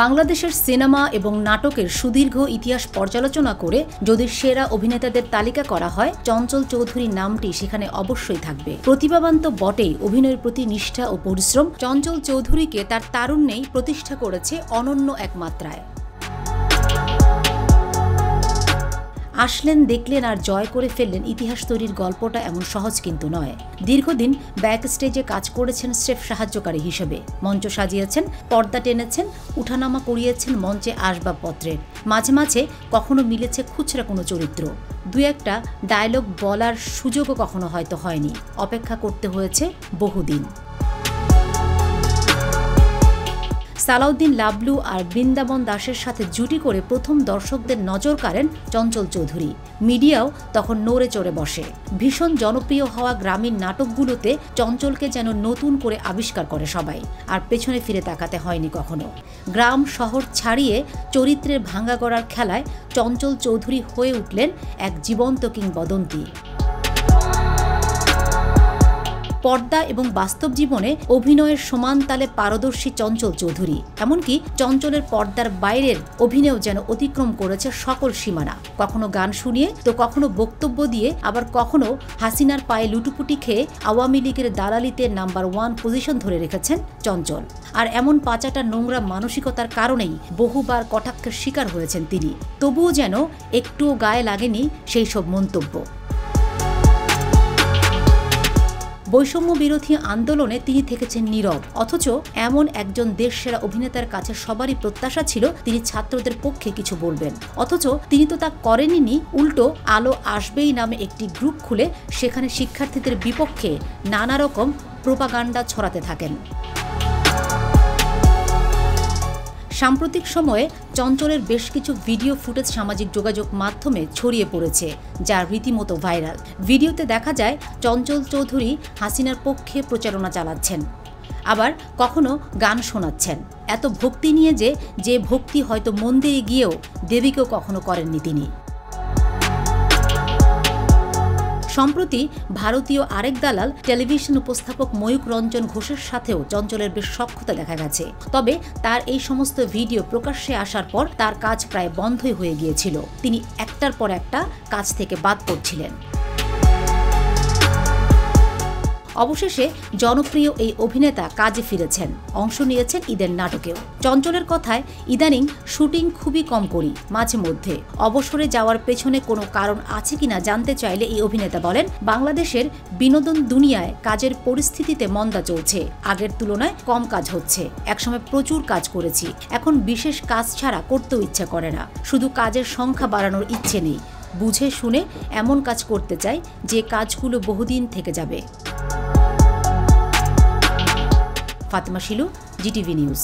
বাংলাদেশের সিনেমা এবং নাটকের সুদীর্ঘ ইতিহাস পর্যালোচনা করে যদি সেরা অভিনেতাদের তালিকা করা হয়, চঞ্চল চৌধুরীর নামটি সেখানে অবশ্যই থাকবে। প্রতিভাবান তো বটেই, অভিনয়ের প্রতি নিষ্ঠা ও পরিশ্রম চঞ্চল চৌধুরীকে তার তারুণ্যেই প্রতিষ্ঠা করেছে অনন্য এক মাত্রায়। আসলেন, দেখলেন আর জয় করে ফেললেন, ইতিহাস তৈরির গল্পটা এমন সহজ কিন্তু নয়। দীর্ঘদিন ব্যাক স্টেজে কাজ করেছেন স্রেফ সাহায্যকারী হিসেবে, মঞ্চ সাজিয়েছেন, পর্দা টেনেছেন, উঠানামা করিয়েছেন মঞ্চে আসবাবপত্রের, মাঝে মাঝে কখনো মিলেছে খুচরা কোনো চরিত্র, দু একটা ডায়লগ বলার সুযোগও কখনো হয়তো হয়নি। অপেক্ষা করতে হয়েছে বহুদিন। সালাউদ্দিন লাবলু আর বৃন্দাবন দাসের সাথে জুটি করে প্রথম দর্শকদের নজর কাড়েন চঞ্চল চৌধুরী। মিডিয়াও তখন নড়ে চড়ে বসে। ভীষণ জনপ্রিয় হওয়া গ্রামীণ নাটকগুলোতে চঞ্চলকে যেন নতুন করে আবিষ্কার করে সবাই, আর পেছনে ফিরে তাকাতে হয়নি কখনো। গ্রাম শহর ছাড়িয়ে চরিত্রের ভাঙা গড়ার খেলায় চঞ্চল চৌধুরী হয়ে উঠলেন এক জীবন্ত কিংবদন্তি। পর্দা এবং বাস্তব জীবনে অভিনয়ের সমান তালে পারদর্শী চঞ্চল চৌধুরী, এমনকি চঞ্চলের পর্দার বাইরের অভিনয় যেন অতিক্রম করেছে সকল সীমানা। কখনো গান শুনিয়ে তো কখনো বক্তব্য দিয়ে, আবার কখনো হাসিনার পায়ে লুটুপুটি খেয়ে আওয়ামী লীগের দালালিতে নাম্বার 1 পজিশন ধরে রেখেছেন চঞ্চল। আর এমন পাচাটা নোংরা মানসিকতার কারণেই বহুবার কটাক্ষের শিকার হয়েছেন তিনি। তবুও যেন একটুও গায়ে লাগেনি সেই সব মন্তব্য। বৈষম্য বিরোধী আন্দোলনে তিনি থেকেছেন নীরব, অথচ এমন একজন দেশসেরা অভিনেতার কাছে সবারই প্রত্যাশা ছিল তিনি ছাত্রদের পক্ষে কিছু বলবেন, অথচ তিনি তো তা করেননি। উল্টো আলো আসবেই নামে একটি গ্রুপ খুলে সেখানে শিক্ষার্থীদের বিপক্ষে নানা রকম প্রোপাগান্ডা ছড়াতে থাকেন। সাম্প্রতিক সময়ে চঞ্চলের বেশ কিছু ভিডিও ফুটেজ সামাজিক যোগাযোগ মাধ্যমে ছড়িয়ে পড়েছে, যা রীতিমতো ভাইরাল। ভিডিওতে দেখা যায় চঞ্চল চৌধুরী হাসিনার পক্ষে প্রচারণা চালাচ্ছেন, আবার কখনো গান শোনাচ্ছেন, এত ভক্তি নিয়ে যে ভক্তি হয়তো মন্দিরে গিয়েও দেবীকেও কখনো করেননি তিনি। সম্প্রতি ভারতীয় আরেক দালাল টেলিভিশন উপস্থাপক ময়ূক রঞ্জন ঘোষের সাথেও চঞ্চলের বেশ সখ্যতা দেখা গেছে। তবে তার এই সমস্ত ভিডিও প্রকাশ্যে আসার পর তার কাজ প্রায় বন্ধই হয়ে গিয়েছিল। তিনি একটার পর একটা কাজ থেকে বাদ পড়ছিলেন। অবশেষে জনপ্রিয় এই অভিনেতা কাজে ফিরেছেন, অংশ নিয়েছেন ঈদের নাটকেও। চঞ্চলের কথায়, ইদানিং শুটিং খুবই কম করি, মাঝে মধ্যে অবসরে যাওয়ার পেছনে কোনো কারণ আছে কিনা জানতে চাইলে এই অভিনেতা বলেন, বাংলাদেশের বিনোদন দুনিয়ায় কাজের পরিস্থিতিতে মন্দা চলছে, আগের তুলনায় কম কাজ হচ্ছে। একসময় প্রচুর কাজ করেছি, এখন বিশেষ কাজ ছাড়া করতেও ইচ্ছা করে না, শুধু কাজের সংখ্যা বাড়ানোর ইচ্ছে নেই, বুঝে শুনে এমন কাজ করতে চাই যে কাজগুলো বহুদিন থেকে যাবে। Fatema Shilu, GTV news.